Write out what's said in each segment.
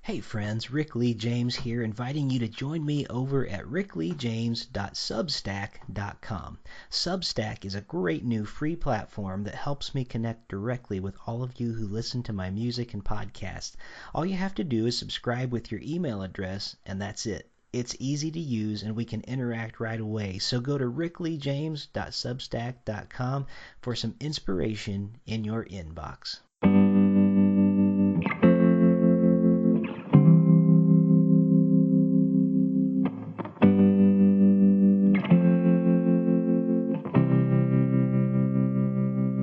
Hey friends, Rick Lee James here, inviting you to join me over at rickleejames.substack.com. Substack is a great new free platform that helps me connect directly with all of you who listen to my music and podcast. All you have to do is subscribe with your email address, and that's it. It's easy to use and we can interact right away. So go to rickleejames.substack.com for some inspiration in your inbox.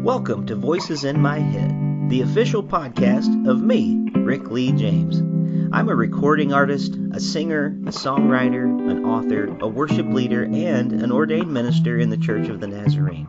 Welcome to Voices in My Head, the official podcast of me, Rick Lee James. I'm a recording artist, a singer, a songwriter, an author, a worship leader, and an ordained minister in the Church of the Nazarene.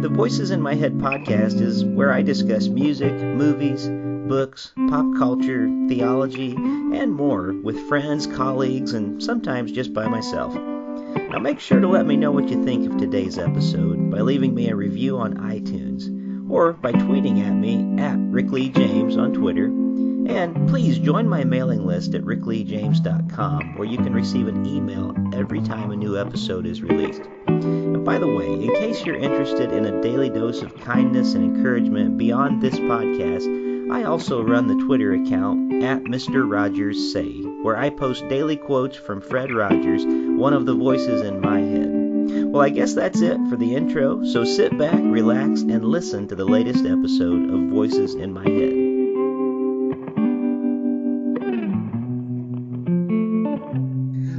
The Voices in My Head podcast is where I discuss music, movies, books, pop culture, theology, and more with friends, colleagues, and sometimes just by myself. Now make sure to let me know what you think of today's episode by leaving me a review on iTunes or by tweeting at me at Rick Lee James on Twitter. And please join my mailing list at rickleejames.com where you can receive an email every time a new episode is released. And by the way, in case you're interested in a daily dose of kindness and encouragement beyond this podcast, I also run the Twitter account at Mr. Rogers Say, where I post daily quotes from Fred Rogers, one of the voices in my head. Well, I guess that's it for the intro, so sit back, relax, and listen to the latest episode of Voices in My Head.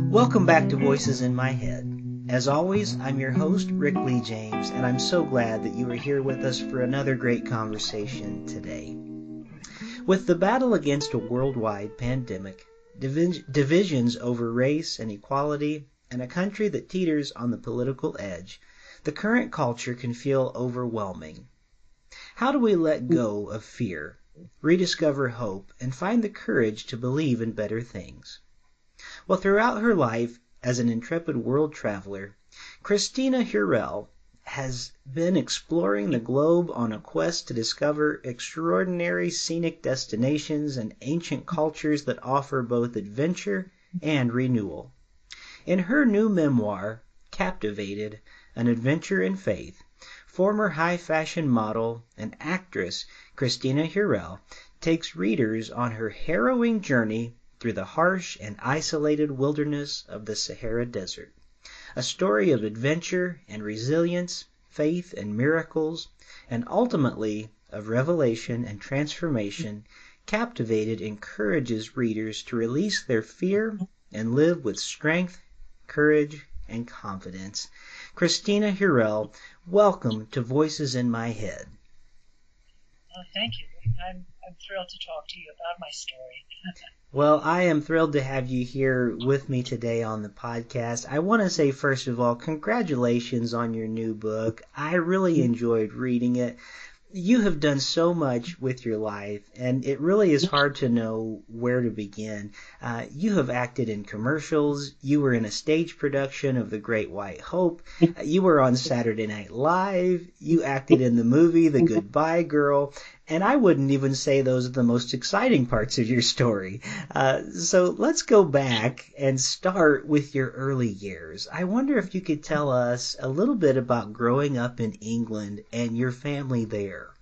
Welcome back to Voices in My Head. As always, I'm your host, Rick Lee James, and I'm so glad that you are here with us for another great conversation today. With the battle against a worldwide pandemic, divisions over race and equality, and a country that teeters on the political edge, the current culture can feel overwhelming. How do we let go of fear, rediscover hope, and find the courage to believe in better things? Well, throughout her life as an intrepid world traveler, Kristina Hurrell has been exploring the globe on a quest to discover extraordinary scenic destinations and ancient cultures that offer both adventure and renewal. In her new memoir, Captivated, An Adventure in Faith, former high-fashion model and actress Kristina Hurrell takes readers on her harrowing journey through the harsh and isolated wilderness of the Sahara Desert. A story of adventure and resilience, faith and miracles, and ultimately of revelation and transformation, Captivated encourages readers to release their fear and live with strength, courage, and confidence. Kristina Hurrell, welcome to Voices in My Head. Oh, thank you. I'm thrilled to talk to you about my story. Well, I am thrilled to have you here with me today on the podcast. I want to say, first of all, congratulations on your new book. I really enjoyed reading it. You have done so much with your life, and it really is hard to know where to begin. You have acted in commercials. You were in a stage production of The Great White Hope. You were on Saturday Night Live. You acted in the movie The Goodbye Girl. And I wouldn't even say those are the most exciting parts of your story. So let's go back and start with your early years. I wonder if you could tell us a little bit about growing up in England and your family there.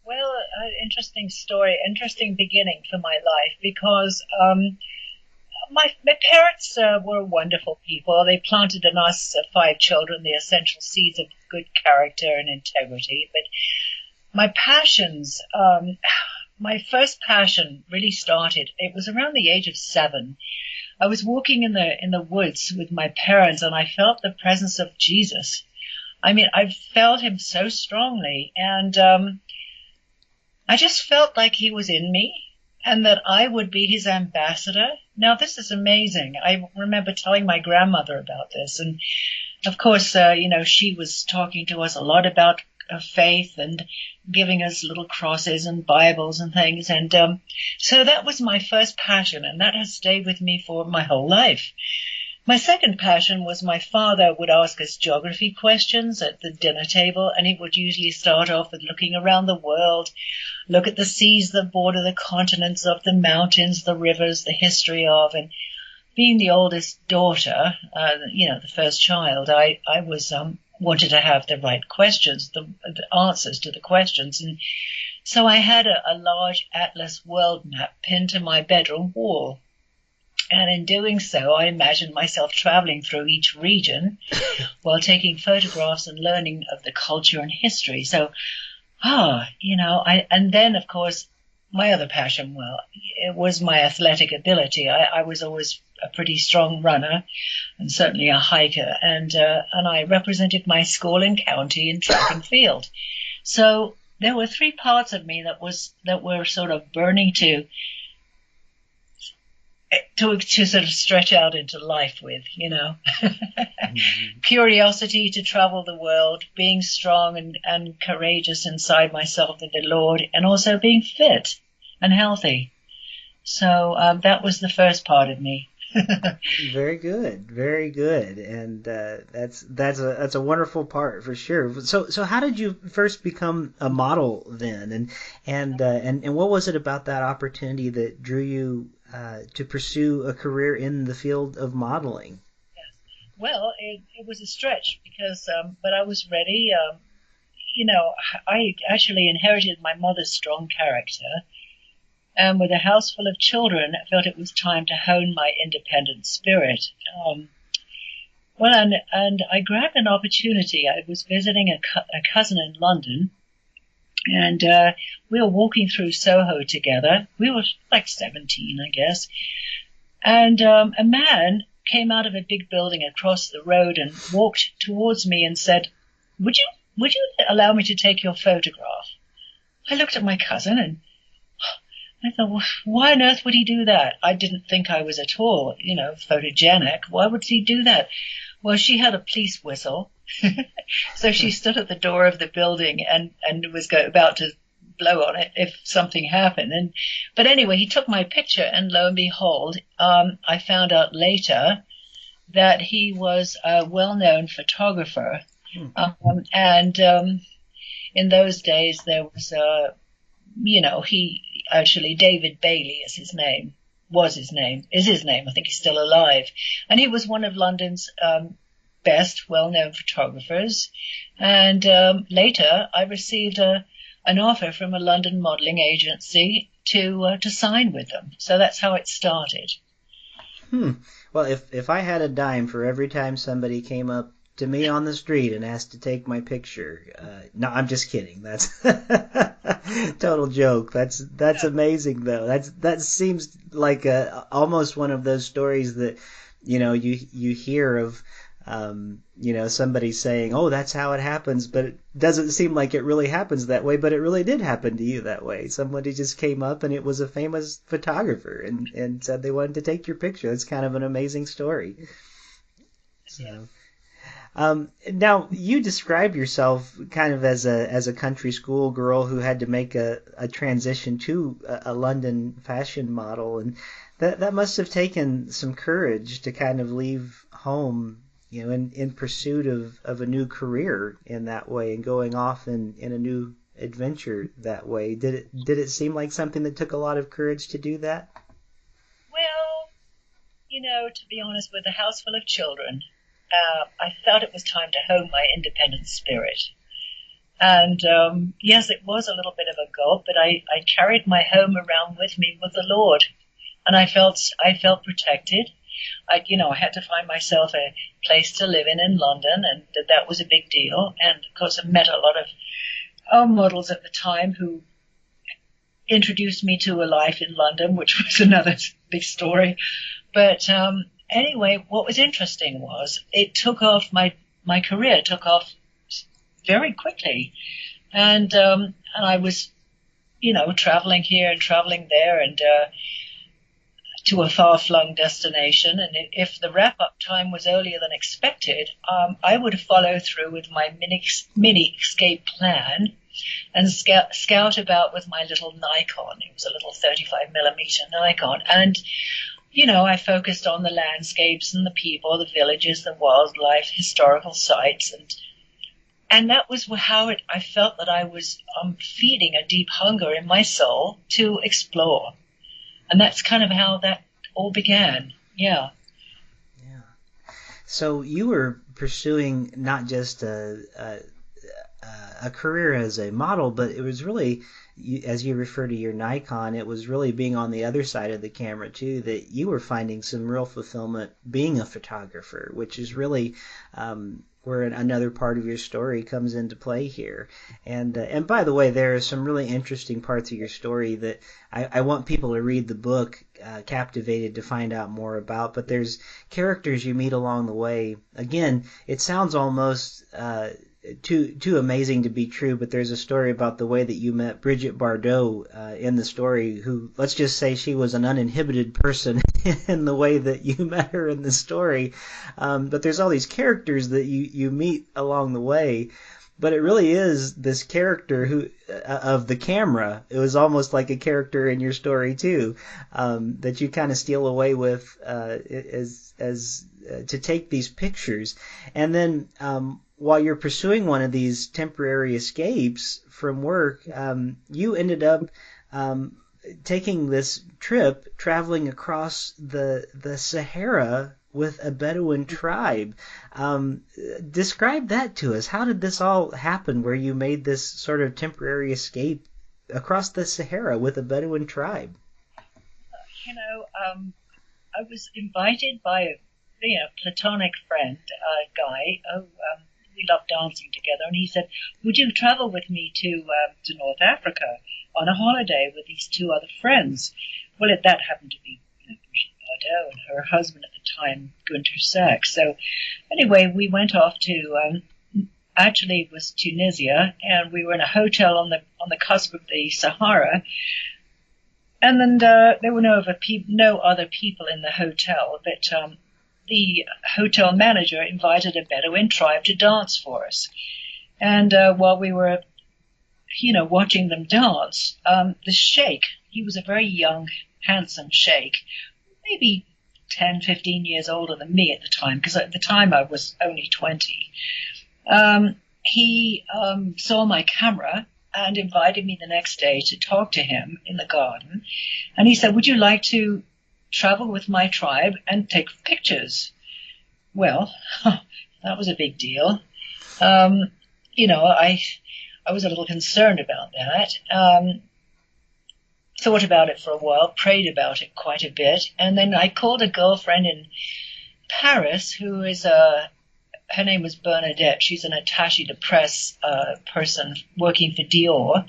Well, interesting story, interesting beginning for my life because my parents were wonderful people. They planted in us 5 children the essential seeds of good character and integrity. But my passions, my first passion really started, it was around the age of 7. I was walking in the woods with my parents and I felt the presence of Jesus. I mean, I felt him so strongly and I just felt like he was in me and that I would be his ambassador. Now, this is amazing. I remember telling my grandmother about this and of course, she was talking to us a lot about faith and giving us little crosses and Bibles and things. And so that was my first passion, and that has stayed with me for my whole life. My second passion was my father would ask us geography questions at the dinner table, and he would usually start off with looking around the world, look at the seas that border the continents, of the mountains, the rivers, the history of, and being the oldest daughter, the first child, I was wanted to have the right questions, the answers to the questions, and so I had a large atlas world map pinned to my bedroom wall. And in doing so, I imagined myself traveling through each region while taking photographs and learning of the culture and history. So, and then, of course, my other passion, well, it was my athletic ability. I was always a pretty strong runner and certainly a hiker. And I represented my school and county in track and field. So there were three parts of me that were sort of burning to sort of stretch out into life with, Curiosity to travel the world, being strong and courageous inside myself with the Lord, and also being fit and healthy. So that was the first part of me. Very good, very good, and that's a wonderful part for sure. So how did you first become a model then, and what was it about that opportunity that drew you to pursue a career in the field of modeling? Yes. Well, it was a stretch because, but I was ready. I actually inherited my mother's strong character. And with a house full of children, I felt it was time to hone my independent spirit. And I grabbed an opportunity. I was visiting a cousin in London, and we were walking through Soho together. We were like 17, I guess. And a man came out of a big building across the road and walked towards me and said, would you allow me to take your photograph? I looked at my cousin and I thought, well, why on earth would he do that? I didn't think I was at all, photogenic. Why would he do that? Well, she had a police whistle. So she stood at the door of the building and was about to blow on it if something happened. But anyway, he took my picture, and lo and behold, I found out later that he was a well-known photographer. In those days there was David Bailey is his name. I think he's still alive. And he was one of London's best well-known photographers. And later I received an offer from a London modeling agency to sign with them. So that's how it started. Well, if I had a dime for every time somebody came up to me on the street and asked to take my picture, no, I'm just kidding. That's total joke. That's amazing though. That seems like almost one of those stories that you hear of. Somebody saying, "Oh, that's how it happens," but it doesn't seem like it really happens that way. But it really did happen to you that way. Somebody just came up, and it was a famous photographer, and said they wanted to take your picture. It's kind of an amazing story. So. Now you describe yourself kind of as a country school girl who had to make a transition to a London fashion model, and that must have taken some courage to kind of leave home, in pursuit of a new career in that way, and going off in a new adventure that way. Did it seem like something that took a lot of courage to do that? Well, to be honest, with a house full of children, I felt it was time to hone my independent spirit. And yes, it was a little bit of a gulp, but I carried my home around with me with the Lord, and I felt protected. I had to find myself a place to live in London, and that was a big deal. And of course, I met a lot of models at the time who introduced me to a life in London, which was another big story. But anyway, what was interesting was it took off, my career took off very quickly. And I was, traveling here and traveling there and to a far-flung destination. And if the wrap-up time was earlier than expected, I would follow through with my mini escape plan and scout about with my little Nikon. It was a little 35mm Nikon. And I focused on the landscapes and the people, the villages, the wildlife, historical sites, and that was how I felt that I was feeding a deep hunger in my soul to explore. And that's kind of how that all began. Yeah. Yeah. So you were pursuing not just a career as a model, but it was really, as you refer to your Nikon, it was really being on the other side of the camera too, that you were finding some real fulfillment being a photographer, which is really where another part of your story comes into play here. And by the way, there are some really interesting parts of your story that I want people to read the book Captivated to find out more about. But there's characters you meet along the way. Again, it sounds almost too amazing to be true, but there's a story about the way that you met Brigitte Bardot in the story, who, let's just say she was an uninhibited person in the way that you met her in the story. But there's all these characters that you meet along the way. But it really is this character who of the camera. It was almost like a character in your story too, that you kind of steal away with as to take these pictures, and then while you're pursuing one of these temporary escapes from work, you ended up taking this trip, traveling across the Sahara with a Bedouin tribe. Describe that to us. How did this all happen, where you made this sort of temporary escape across the Sahara with a Bedouin tribe? I was invited by a platonic friend, guy. We loved dancing together, and he said, "Would you travel with me to North Africa on a holiday with these two other friends?" Well, that happened to be Brigitte Bardot and her husband at the time, Gunter Sachs. So anyway, we went off to actually it was Tunisia, and we were in a hotel on the cusp of the Sahara. And then there were no other people in the hotel, but the hotel manager invited a Bedouin tribe to dance for us. And while we were, watching them dance, the sheikh, he was a very young, handsome sheikh, maybe 10, 15 years older than me at the time, because at the time I was only 20. He saw my camera and invited me the next day to talk to him in the garden. And he said, "Would you like to travel with my tribe and take pictures?" Well, that was a big deal. I was a little concerned about that. Thought about it for a while, prayed about it quite a bit, and then I called a girlfriend in Paris who is her name was Bernadette. She's an attaché de presse person working for Dior,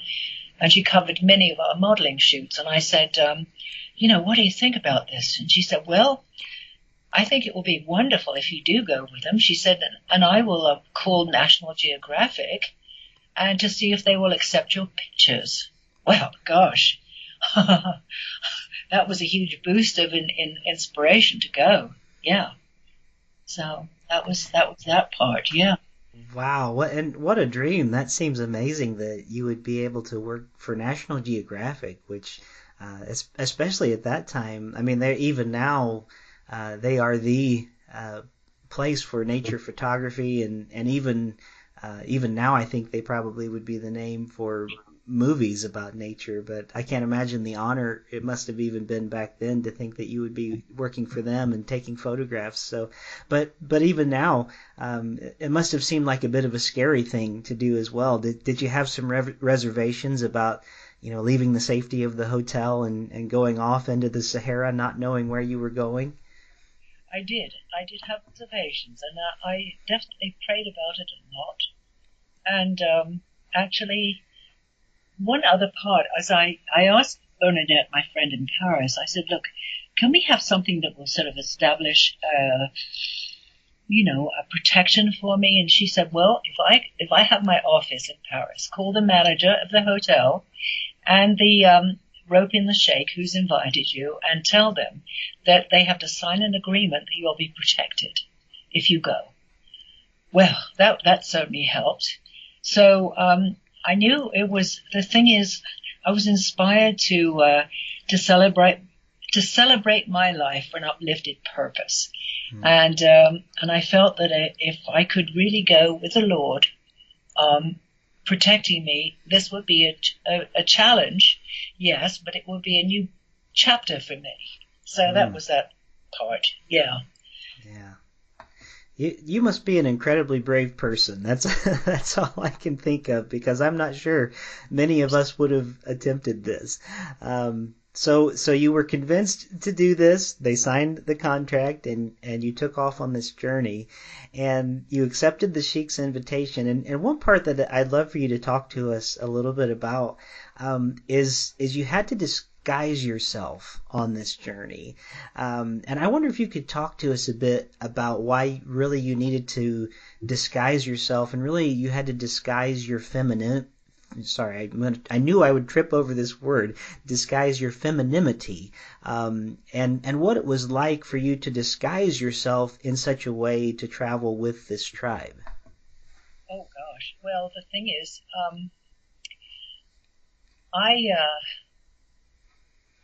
and she covered many of our modeling shoots. And I said, what do you think about this? And she said, "Well, I think it will be wonderful if you do go with them." She said, "And I will call National Geographic and to see if they will accept your pictures." Well, gosh, that was a huge boost of inspiration to go. Yeah. So that was that part. Yeah. Wow, what a dream. That seems amazing that you would be able to work for National Geographic, which especially at that time, I mean, they're even now they are the place for nature photography, and even now I think they probably would be the name for movies about nature. But I can't imagine the honor it must have even been back then to think that you would be working for them and taking photographs. So, but even now, it must have seemed like a bit of a scary thing to do as well. Did you have some reservations about leaving the safety of the hotel and going off into the Sahara, not knowing where you were going? I did have reservations, and I definitely prayed about it a lot. And actually, one other part, as I asked Bernadette, my friend in Paris, I said, "Look, can we have something that will sort of establish, a protection for me?" And she said, "Well, if I have my office in Paris, call the manager of the hotel and the rope in the sheikh who's invited you, and tell them that they have to sign an agreement that you'll be protected if you go." Well, that certainly helped. So I knew it was, the thing is, I was inspired to celebrate to celebrate my life for an uplifted purpose. And I felt that if I could really go with the Lord, protecting me, this would be a challenge, yes, but it would be a new chapter for me. So that was that part. Yeah. Yeah. You must be an incredibly brave person. That's all I can think of, because I'm not sure many of us would have attempted this. So you were convinced to do this. They signed the contract, and you took off on this journey, and you accepted the sheik's invitation. And one part that I'd love for you to talk to us a little bit about is you had to disguise yourself on this journey. And I wonder if you could talk to us a bit about why really you needed to disguise yourself, and really you had to disguise your I knew I would trip over this word, disguise your femininity, and what it was like for you to disguise yourself in such a way to travel with this tribe. Oh gosh. Well, the thing is,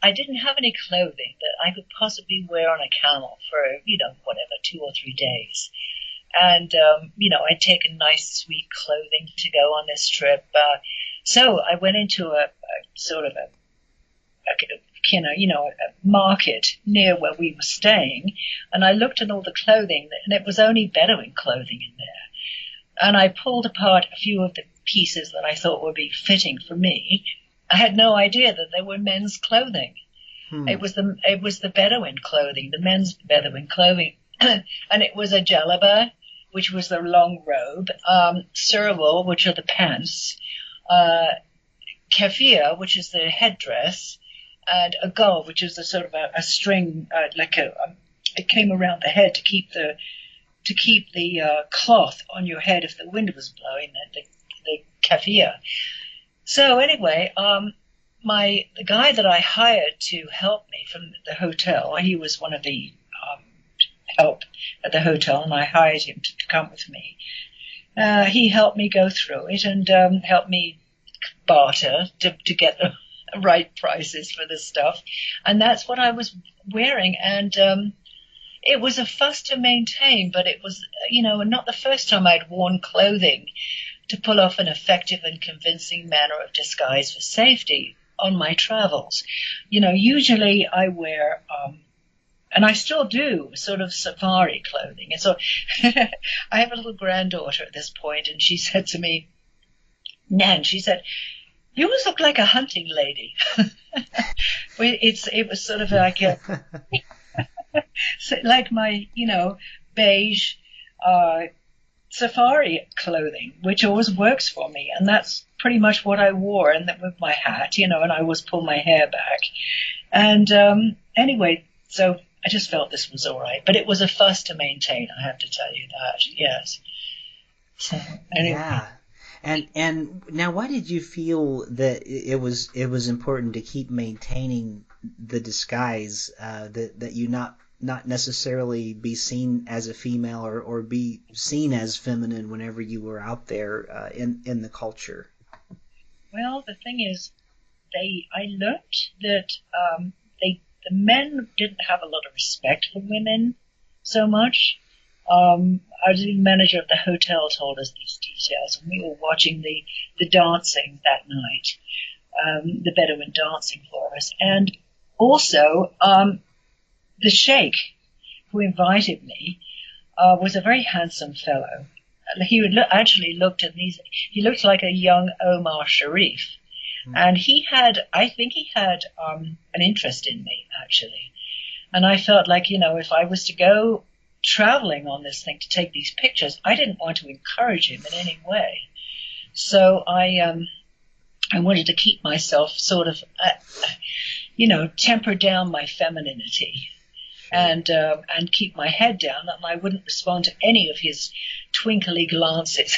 I didn't have any clothing that I could possibly wear on a camel for, whatever, 2 or 3 days. And, I'd taken nice, sweet clothing to go on this trip. So I went into a market near where we were staying, and I looked at all the clothing, and it was only Bedouin clothing in there. And I pulled apart a few of the pieces that I thought would be fitting for me. I had no idea that they were men's clothing. It was the Bedouin clothing, the men's Bedouin clothing, and it was a jalaba, which was the long robe, surwal, which are the pants, keffiyeh, which is the headdress, and a gull, which is a sort of a string, it came around the head to keep the cloth on your head if the wind was blowing, the keffiyeh. So anyway, the guy that I hired to help me from the hotel, he was one of the help at the hotel, and I hired him to come with me. He helped me go through it and helped me barter to get the right prices for the stuff. And that's what I was wearing. And it was a fuss to maintain, but it was, not the first time I'd worn clothing to pull off an effective and convincing manner of disguise for safety on my travels. Usually I wear, and I still do, sort of safari clothing. And so I have a little granddaughter at this point, and she said to me, Nan, she said, "You always look like a hunting lady." It was sort of like like my, beige safari clothing, which always works for me, and that's pretty much what I wore, and that with my hat, and I always pull my hair back. And anyway, so I just felt this was all right, but it was a fuss to maintain, I have to tell you that. Yes. So anyway. Yeah. And now, why did you feel that it was important to keep maintaining the disguise, that you not necessarily be seen as a female or be seen as feminine whenever you were out there in the culture? Well, the thing is, I learned that the men didn't have a lot of respect for women so much. The manager of the hotel told us these details, and we were watching the dancing that night, the Bedouin dancing for us. And also, the sheikh who invited me was a very handsome fellow. He actually looked like a young Omar Sharif. And I think he had an interest in me, actually. And I felt like, if I was to go traveling on this thing to take these pictures, I didn't want to encourage him in any way. So I wanted to keep myself sort of, temper down my femininity and keep my head down, and I wouldn't respond to any of his twinkly glances.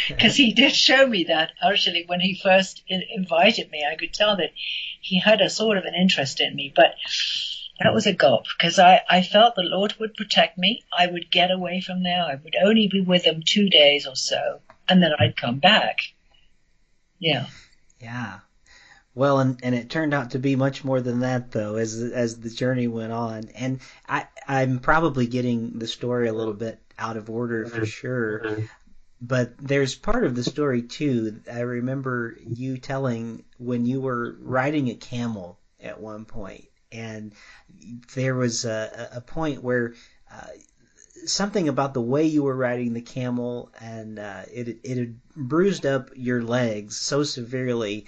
Because he did show me that, actually, when he first invited me. I could tell that he had a sort of an interest in me, but that was a gulp, because I felt the Lord would protect me. I would get away from there. I would only be with him 2 days or so, and then I'd come back. Yeah. Yeah. Well, and it turned out to be much more than that, though, as the journey went on. And I'm probably getting the story a little bit out of order for sure. But there's part of the story too. I remember you telling when you were riding a camel at one point, and there was a point where something about the way you were riding the camel, and it had bruised up your legs so severely,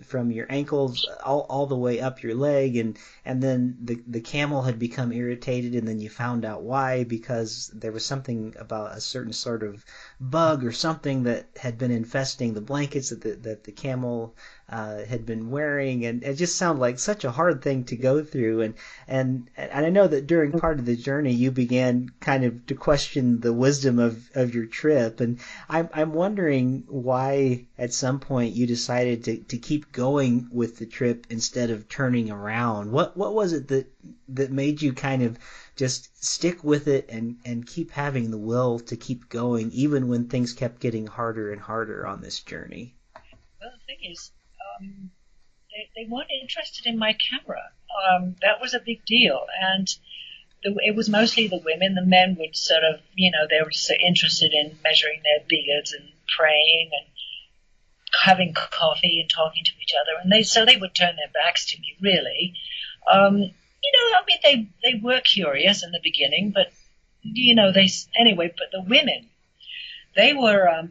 from your ankles all the way up your leg, and then the camel had become irritated, and then you found out why, because there was something about a certain sort of bug or something that had been infesting the blankets that the camel had been wearing, and it just sounded like such a hard thing to go through. And I know that during part of the journey you began kind of to question the wisdom of your trip, and I'm wondering why at some point you decided to keep going with the trip instead of turning around. What was it that made you kind of just stick with it and keep having the will to keep going even when things kept getting harder and harder on this journey? Well, the thing is, they weren't interested in my camera. That was a big deal, and it was mostly the women. The men would sort of, they were so interested in measuring their beards and praying and having coffee and talking to each other, and they would turn their backs to me, really. They were curious in the beginning, but but the women, they were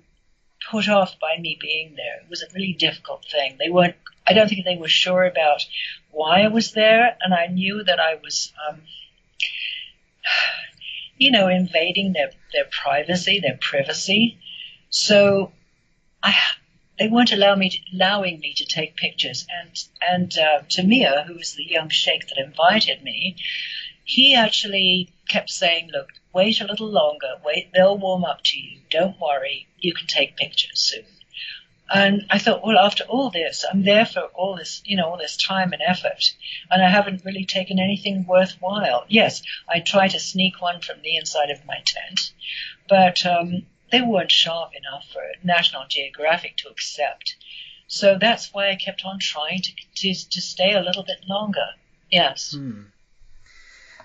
put off by me being there. It was a really difficult thing. I don't think they were sure about why I was there, and I knew that I was invading their privacy. So they weren't allowing me to take pictures. And Tamir, who was the young sheikh that invited me, he actually kept saying, "Look, wait a little longer. Wait, they'll warm up to you. Don't worry. You can take pictures soon." And I thought, well, after all this, I'm there for all this time and effort, and I haven't really taken anything worthwhile. Yes, I tried to sneak one from the inside of my tent, but they weren't sharp enough for National Geographic to accept. So that's why I kept on trying to stay a little bit longer. Yes.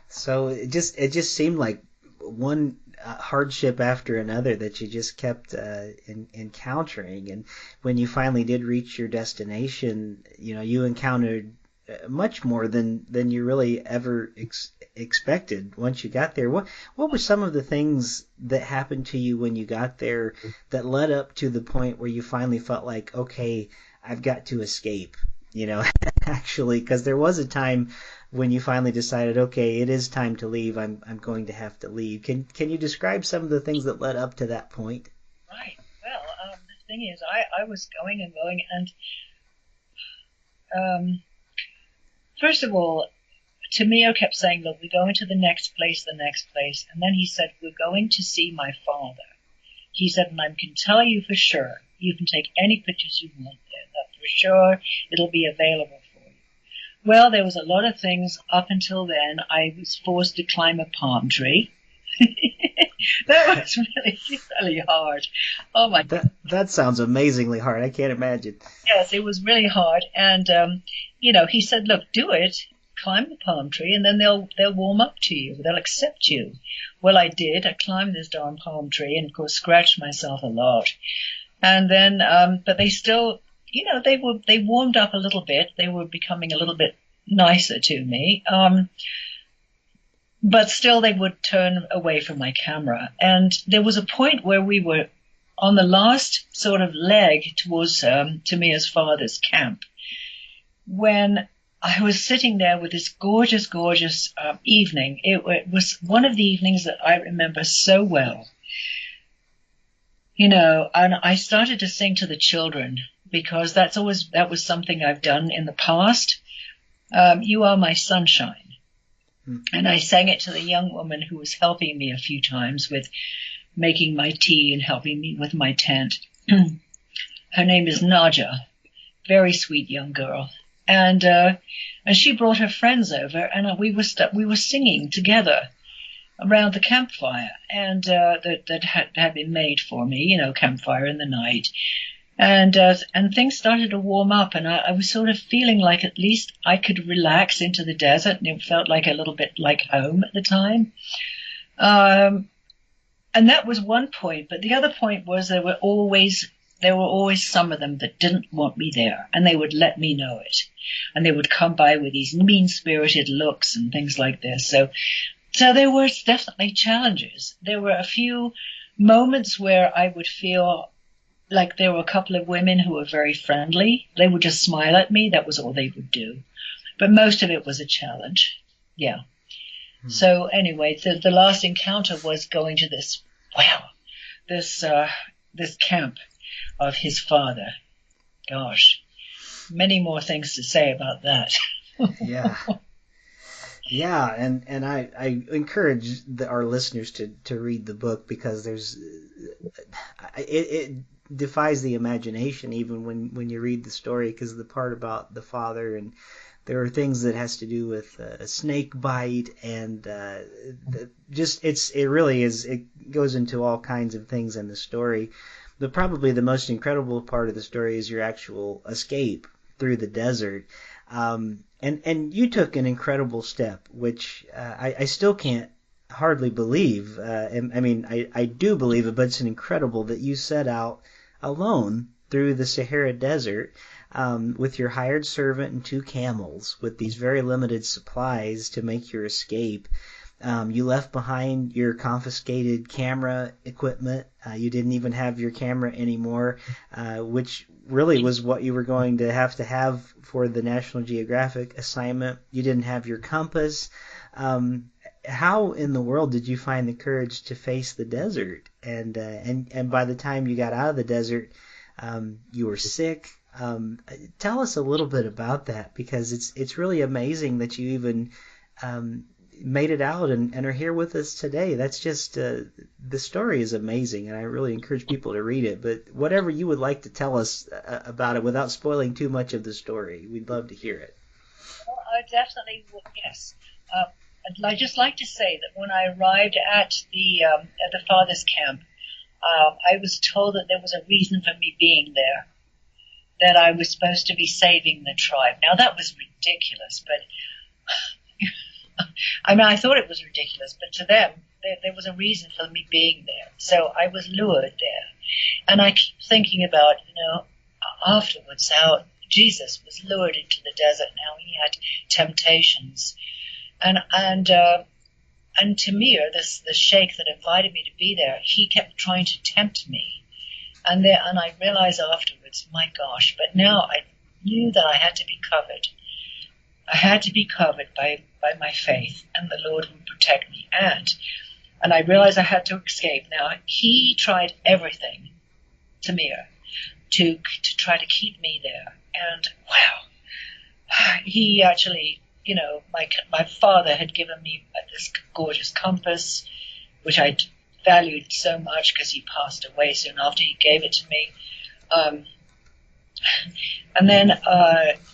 So it just seemed like one hardship after another that you just kept encountering, and when you finally did reach your destination, you encountered much more than you really ever expected once you got there. What were some of the things that happened to you when you got there that led up to the point where you finally felt like, okay, I've got to escape? Actually, because there was a time when you finally decided, okay, it is time to leave. I'm going to have to leave. Can you describe some of the things that led up to that point? Right. Well, the thing is, I was going and going, and first of all, Tamir kept saying, "Look, we're going to the next place," and then he said, "We're going to see my father." He said, "And I can tell you for sure, you can take any pictures you want there. That for sure, it'll be available for you." Well, there was a lot of things up until then. I was forced to climb a palm tree. That was really, really hard. Oh my God. That sounds amazingly hard. I can't imagine. Yes, it was really hard. And, he said, "Look, do it. Climb the palm tree, and then they'll warm up to you. They'll accept you." Well, I did. I climbed this darn palm tree and, of course, scratched myself a lot. And then, but they still, they warmed up a little bit. They were becoming a little bit nicer to me. But still they would turn away from my camera. And there was a point where we were on the last sort of leg towards Tamir's father's camp, when I was sitting there with this gorgeous, gorgeous evening. It was one of the evenings that I remember so well. And I started to sing to the children, because that was something I've done in the past. "You are my sunshine." And I sang it to the young woman who was helping me a few times with making my tea and helping me with my tent. Her name is Naja, very sweet young girl. And she brought her friends over, and we were singing together around the campfire, and that had been made for me, campfire in the night. And things started to warm up, and I was sort of feeling like at least I could relax into the desert, and it felt like a little bit like home at the time. And that was one point, but the other point was there were always some of them that didn't want me there, and they would let me know it, and they would come by with these mean-spirited looks and things like this. So there was definitely challenges. There were a few moments where I would feel like there were a couple of women who were very friendly. They would just smile at me. That was all they would do. But most of it was a challenge. Yeah. So anyway, the last encounter was going to this camp of his father. Gosh, many more things to say about that. Yeah. Yeah, and I encourage our listeners to read the book, because it defies the imagination even when you read the story, because the part about the father, and there are things that has to do with a snake bite, and it goes into all kinds of things in the story. But probably the most incredible part of the story is your actual escape through the desert. And you took an incredible step, which I still can't hardly believe. I do believe it, but it's incredible that you set out alone through the Sahara Desert with your hired servant and 2 camels, with these very limited supplies to make your escape. You left behind your confiscated camera equipment. You didn't even have your camera anymore, which really was what you were going to have for the National Geographic assignment. You didn't have your compass. How in the world did you find the courage to face the desert? And by the time you got out of the desert, you were sick. Tell us a little bit about that, because it's really amazing that you even made it out and are here with us today. That's just the story is amazing, and I really encourage people to read it. But whatever you would like to tell us about it without spoiling too much of the story, we'd love to hear it. Well, I definitely would, yes. I'd just like to say that when I arrived at the father's camp, I was told that there was a reason for me being there, that I was supposed to be saving the tribe. Now, that was ridiculous, but I thought it was ridiculous, but to them, there was a reason for me being there. So I was lured there. And I keep thinking about, afterwards, how Jesus was lured into the desert, and how he had temptations. And Tamir, the sheikh that invited me to be there, he kept trying to tempt me. And I realized afterwards, my gosh, but now I knew that I had to be covered. I had to be covered by my faith, and the Lord would protect me. And I realized I had to escape. Now, he tried everything, Tamir, to try to keep me there. And wow, he actually, my father had given me this gorgeous compass, which I valued so much because he passed away soon after he gave it to me. And then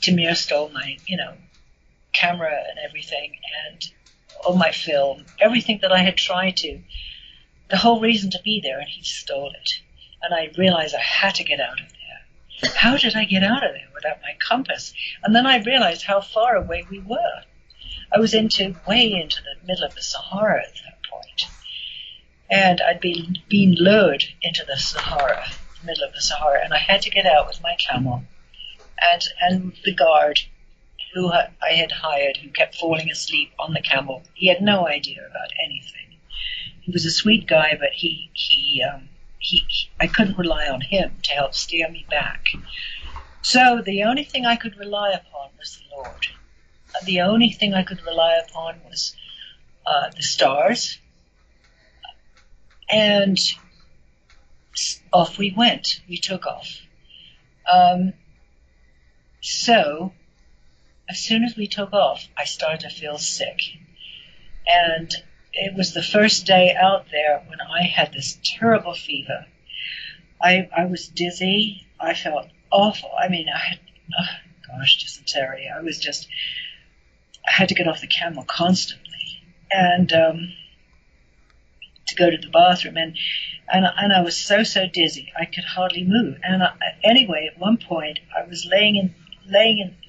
Tamir stole my, camera and everything, and all my film, everything that I had tried to, the whole reason to be there, and he stole it. And I realized I had to get out of there. How did I get out of there without my compass? And then I realized how far away we were. I was way into the middle of the Sahara at that point. And I'd been lured into the Sahara, the middle of the Sahara, and I had to get out with my camel. And the guard who I had hired, who kept falling asleep on the camel, he had no idea about anything. He was a sweet guy, but I couldn't rely on him to help steer me back. So the only thing I could rely upon was the Lord. The only thing I could rely upon was the stars. And off we went. We took off. So as soon as we took off, I started to feel sick. And it was the first day out there when I had this terrible fever. I was dizzy. I felt awful. I had, dysentery. I had to get off the camel constantly. And to go to the bathroom, and I was so dizzy I could hardly move. And anyway, at one point I was laying in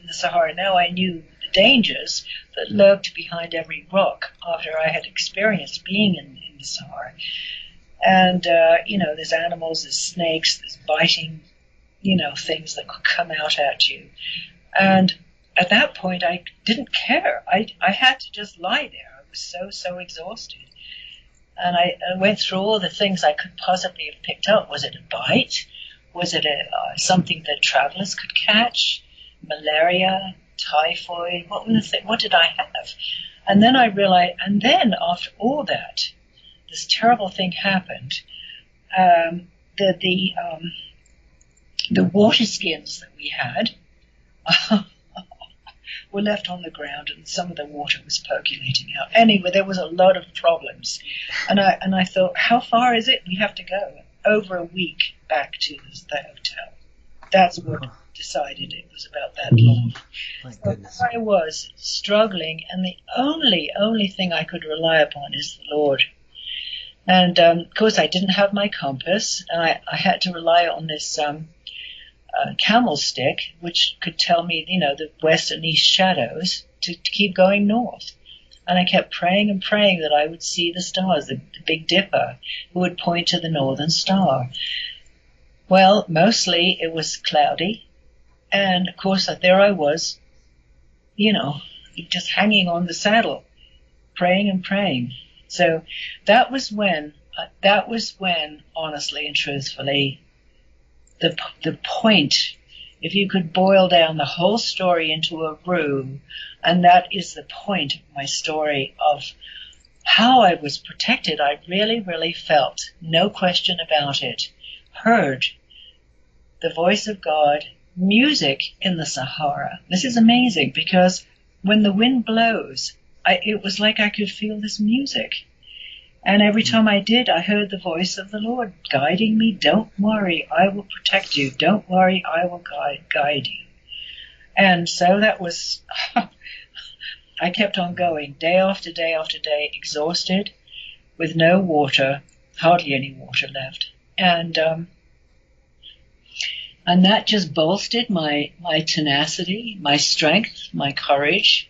the Sahara. Now I knew the dangers that lurked behind every rock after I had experienced being in the Sahara. And there's animals, there's snakes, there's biting, things that could come out at you. And at that point I didn't care. I had to just lie there. I was so exhausted. And I went through all the things I could possibly have picked up. Was it a bite? Was it something that travelers could catch? Malaria? Typhoid? What did I have? And then I realized, and then after all that, this terrible thing happened. The water skins that we had were left on the ground, and some of the water was percolating out. Anyway, there was a lot of problems, and I thought, how far is it? We have to go over a week back to the hotel. That's what decided it was about that long. My goodness. So I was struggling, and the only thing I could rely upon is the Lord. And of course, I didn't have my compass, and I had to rely on this camel stick, which could tell me, the west and east shadows to keep going north. And I kept praying and praying that I would see the stars, the Big Dipper, who would point to the northern star. Well, mostly it was cloudy, and of course there I was, just hanging on the saddle, praying and praying. So that was when, honestly and truthfully, the point, if you could boil down the whole story into a room, and that is the point of my story of how I was protected. I really, really felt, no question about it, heard the voice of God, music in the Sahara. This is amazing, because when the wind blows, it was like I could feel this music. And every time I did, I heard the voice of the Lord guiding me. Don't worry, I will protect you. Don't worry, I will guide you. And so that was, I kept on going day after day after day, exhausted, with no water, hardly any water left. And that just bolstered my tenacity, my strength, my courage,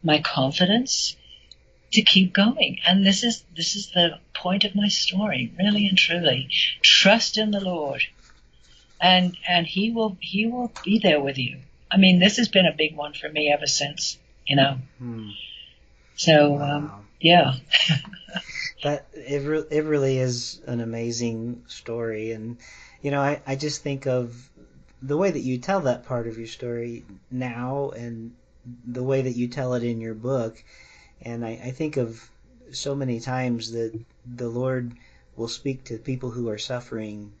my confidence to keep going. And this is the point of my story, really and truly. Trust in the Lord, and He will be there with you. I mean, this has been a big one for me ever since, So, wow. Yeah. That it really is an amazing story. And I just think of the way that you tell that part of your story now, and the way that you tell it in your book. And I think of so many times that the Lord will speak to people who are suffering,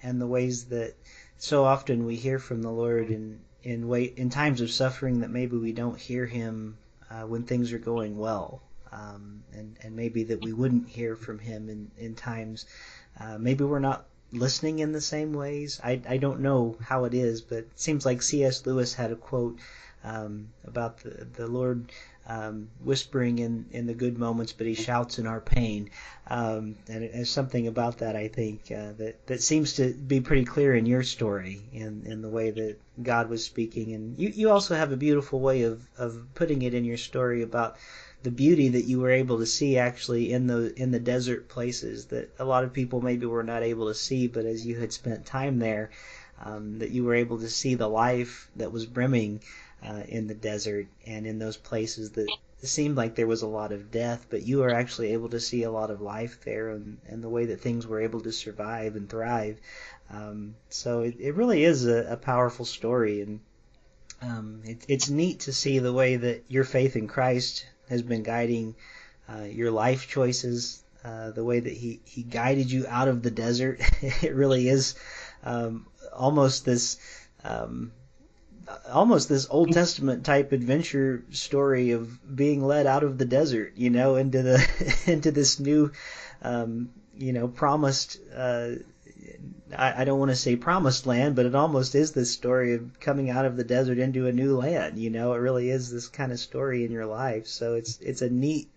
and the ways that so often we hear from the Lord in times of suffering that maybe we don't hear Him when things are going well, and maybe that we wouldn't hear from Him in times maybe we're not listening in the same ways. I don't know how it is, but it seems like C.S. Lewis had a quote about the Lord whispering in the good moments, but He shouts in our pain. And there's something about that, I think, that seems to be pretty clear in your story, in the way that God was speaking. And you also have a beautiful way of putting it in your story about the beauty that you were able to see actually in the desert places that a lot of people maybe were not able to see, but as you had spent time there, that you were able to see the life that was brimming in the desert, and in those places that it seemed like there was a lot of death, but you were actually able to see a lot of life there, and the way that things were able to survive and thrive. So it really is a powerful story, and it's neat to see the way that your faith in Christ has been guiding your life choices, the way that he guided you out of the desert. It really is almost this Old Testament type adventure story of being led out of the desert, into this new, promised I don't want to say promised land, but it almost is this story of coming out of the desert into a new land. You know, it really is this kind of story in your life. So it's a neat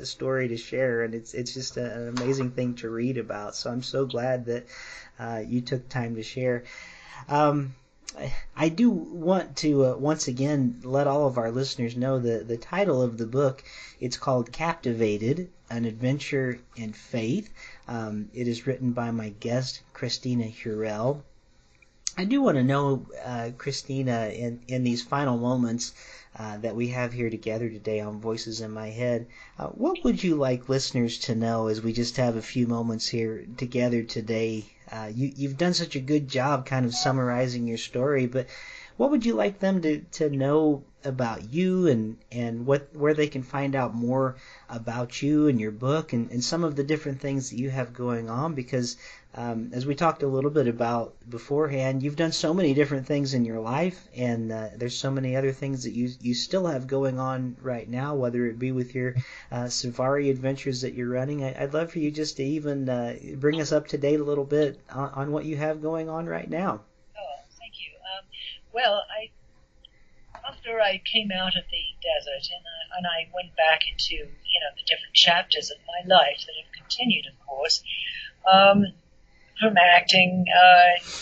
story to share, and it's just an amazing thing to read about. So I'm so glad that you took time to share. Um, I do want to once again let all of our listeners know the title of the book. It's called Captivated, An Adventure in Faith. It is written by my guest, Kristina Hurrell. I do want to know, Kristina, in these final moments that we have here together today on Voices in My Head, what would you like listeners to know as we just have a few moments here together today? You've done such a good job kind of summarizing your story, but what would you like them to know about you and where they can find out more about you and your book and some of the different things that you have going on? Because as we talked a little bit about beforehand, you've done so many different things in your life, and there's so many other things that you still have going on right now, whether it be with your safari adventures that you're running. I'd love for you just to even bring us up to date a little bit on what you have going on right now. Oh, thank you. Well, after I came out of the desert and I went back into the different chapters of my life that have continued, of course, from acting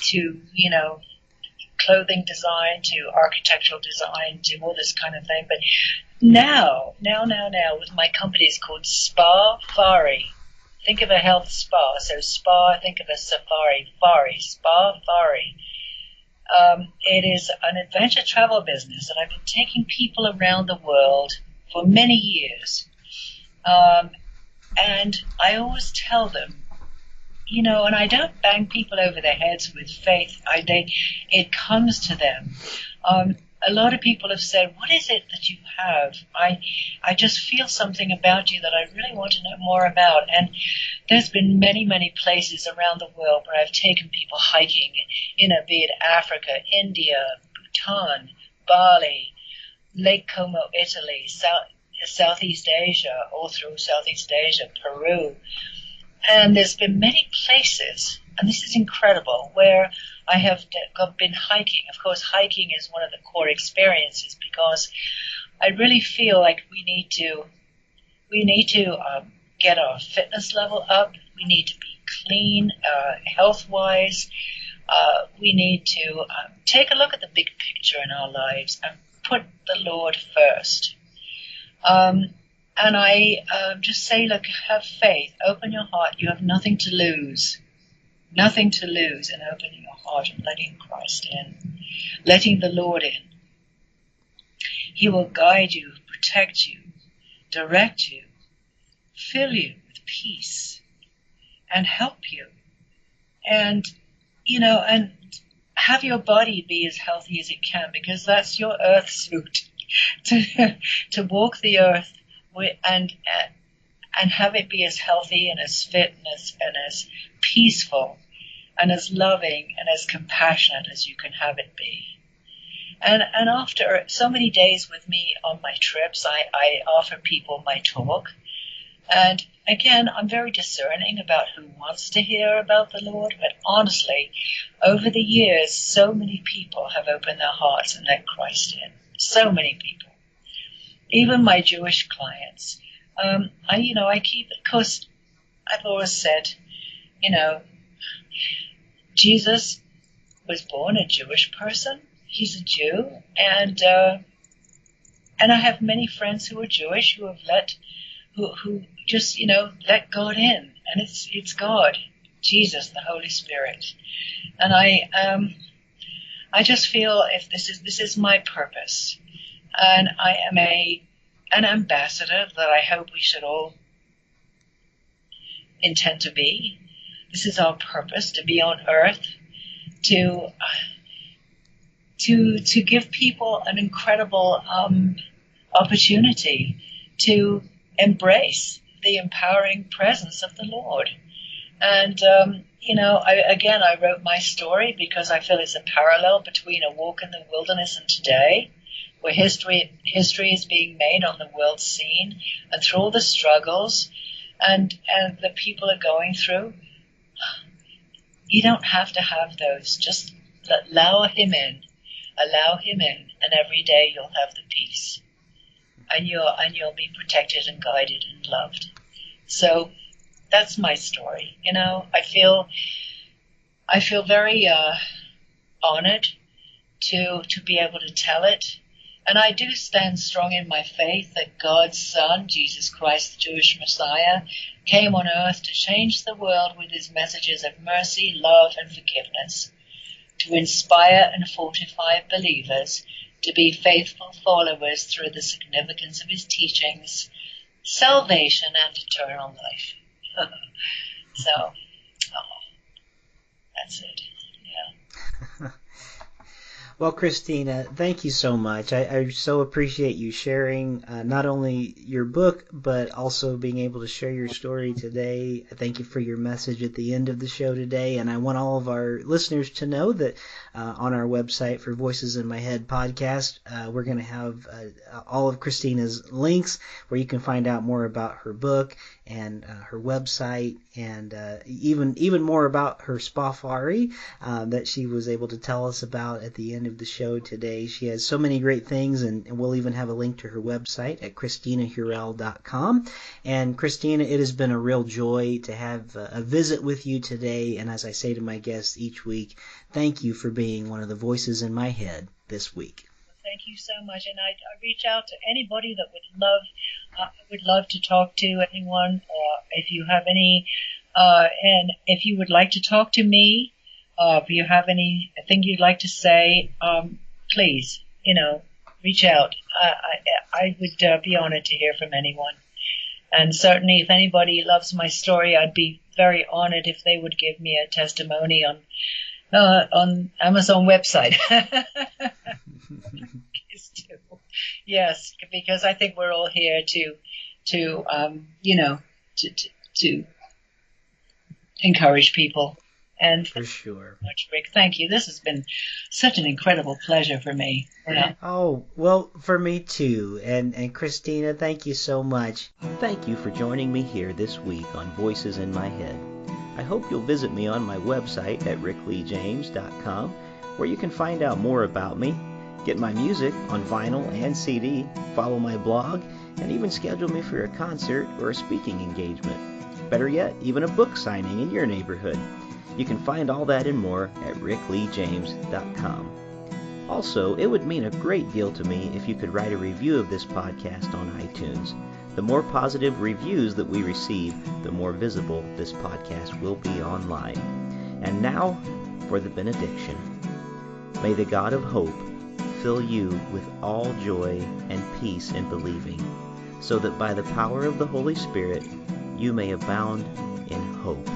to clothing design to architectural design to all this kind of thing. But now, with my company, it's called Spa-fari. Think of a health spa. So spa, think of a safari. Spa-fari. It is an adventure travel business, and I've been taking people around the world for many years. And I always tell them, and I don't bang people over their heads with faith. It comes to them. A lot of people have said, what is it that you have? I just feel something about you that I really want to know more about. And there's been many, many places around the world where I've taken people hiking, be it Africa, India, Bhutan, Bali, Lake Como, Italy, Southeast Asia, all through Southeast Asia, Peru. And there's been many places, and this is incredible, where I have been hiking. Of course, hiking is one of the core experiences because I really feel like we need to get our fitness level up. We need to be clean, health-wise. We need to take a look at the big picture in our lives and put the Lord first. And I just say, look, have faith, open your heart. You have nothing to lose. Nothing to lose in opening your heart and letting Christ in, letting the Lord in. He will guide you, protect you, direct you, fill you with peace, and help you. And, and have your body be as healthy as it can, because that's your earth suit to walk the earth and have it be as healthy and as fit and as peaceful and as loving and as compassionate as you can have it be. And after so many days with me on my trips, I offer people my talk. And again, I'm very discerning about who wants to hear about the Lord. But honestly, over the years, so many people have opened their hearts and let Christ in. So many people. Even my Jewish clients. I keep it because I've always said, Jesus was born a Jewish person. He's a Jew, and I have many friends who are Jewish who have who just let God in, and it's God, Jesus, the Holy Spirit, and I just feel if this is my purpose, and I am an ambassador that I hope we should all intend to be. This is our purpose, to be on earth, to give people an incredible opportunity to embrace the empowering presence of the Lord. And I wrote my story because I feel it's a parallel between a walk in the wilderness and today, where history is being made on the world scene, and through all the struggles and the people are going through. You don't have to have those. Just allow him in. Allow him in, and every day you'll have the peace. And you'll be protected and guided and loved. So that's my story. I feel very honored to be able to tell it. And I do stand strong in my faith that God's Son, Jesus Christ, the Jewish Messiah, came on earth to change the world with his messages of mercy, love, and forgiveness, to inspire and fortify believers to be faithful followers through the significance of his teachings, salvation, and eternal life. So, that's it. Yeah. Well, Kristina, thank you so much. I so appreciate you sharing not only your book, but also being able to share your story today. Thank you for your message at the end of the show today. And I want all of our listeners to know that on our website for Voices in My Head podcast, we're going to have all of Kristina's links where you can find out more about her book and her website, and even more about her safari that she was able to tell us about at the end of the show today. She has so many great things, and we'll even have a link to her website at KristinaHurrell.com. And Kristina, it has been a real joy to have a visit with you today, and as I say to my guests each week, thank you for being one of the voices in my head this week. Thank you so much, and I reach out to anybody that would love to talk to anyone, or if you have any, and if you would like to talk to me, if you have anything you'd like to say, please, reach out. I would be honored to hear from anyone, and certainly if anybody loves my story, I'd be very honored if they would give me a testimony on Amazon website. Yes, because I think we're all here to encourage people. And for sure. Much, Rick. Thank you. This has been such an incredible pleasure for me. Yeah. Oh, well, for me too. And Kristina, thank you so much. Thank you for joining me here this week on Voices in My Head. I hope you'll visit me on my website at rickleejames.com, where you can find out more about me, get my music on vinyl and CD, follow my blog, and even schedule me for a concert or a speaking engagement. Better yet, even a book signing in your neighborhood. You can find all that and more at rickleejames.com. Also, it would mean a great deal to me if you could write a review of this podcast on iTunes. The more positive reviews that we receive, the more visible this podcast will be online. And now for the benediction. May the God of hope fill you with all joy and peace in believing, so that by the power of the Holy Spirit you may abound in hope.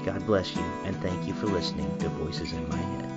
God bless you, and thank you for listening to Voices in My Head.